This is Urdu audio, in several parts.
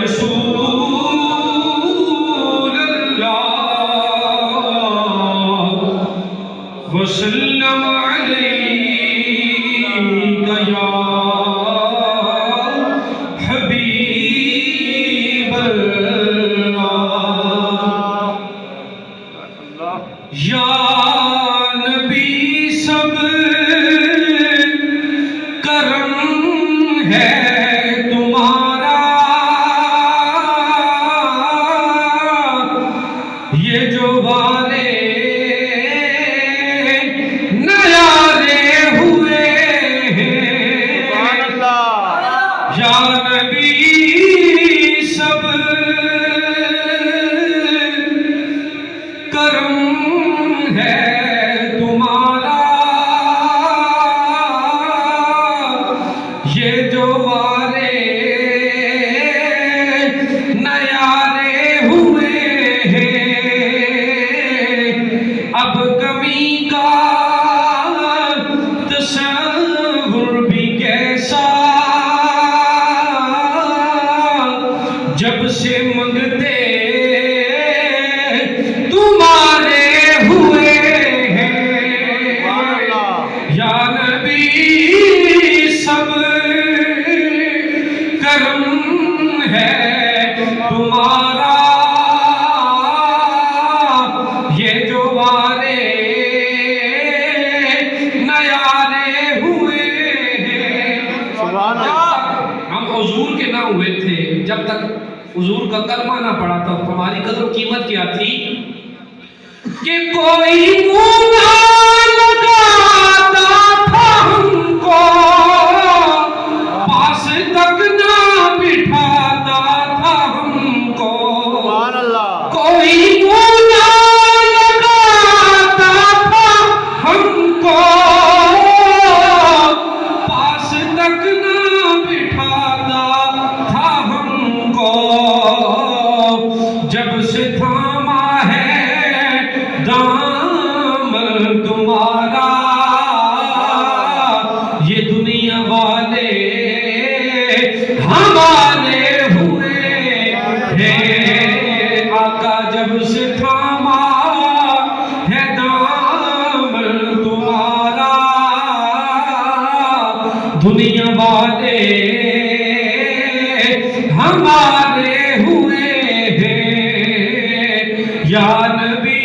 رسول اللہ وسلم علیک یا حبیب اللہ یا نبی سب کرم ہے تمہارا یہ جو والے نیارے ہوئے ہیں یا نبی سب کرم ہے تمہارا یہ جو والے نیارے ہوئے ہیں اب کمی کا تصور بھی کیسا جب سے منگتے تمہارے ہوئے ہیں یا نبی سب کرم ہے تمہارا یہ جو والے نیارے ہوئے ہیں ہم حضور کے نہ ہوئے تھے جب تک حضور کا کلمہ نہ پڑا تھا ہماری قدر و قیمت کیا تھی کہ کوئی منہ نہ لگاتا تھا ہم کو پاس تک نہ بٹھاتا تھا ہم کو کوئی منہ نہ لگاتا تھا ہم کو پاس تک نہ بٹھاتا تھا ہم کو جب سے تھاما ہے دامن تمہارا یہ دنیا والے ہمارے ہوئے ہیں آقا جب سے تھاما ہے دامن تمہارا دنیا والے ہمارے ہوئے ہیں یا نبی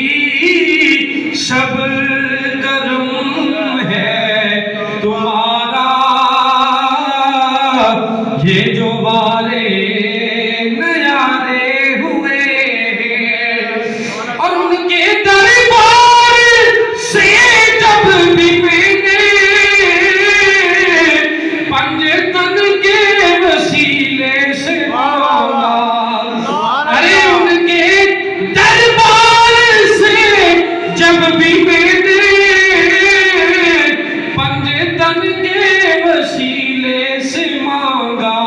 سب کرم ہے تمہارا یہ جو والے نیارے ہوئے ہیں اور ان کے دربار سے جب بھی میں نے پنجے تن کے وسیلے سے مانگا ارے ان کے دربار سے جب بھی میں نے پنجے تن کے وسیلے سے مانگا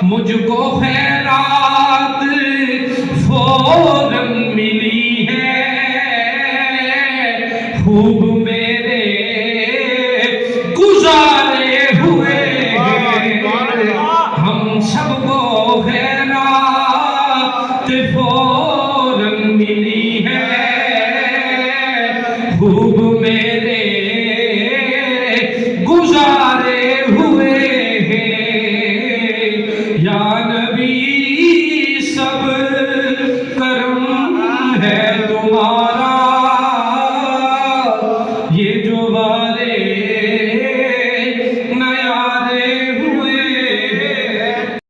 مجھ کو خیرات فوراً ملی ہے خوب میرے گزارے ہوئے ہیں ہم سب کو خیرات فوراً ملی ہے خوب میرے گزارے ہوئے ہیں یا نبی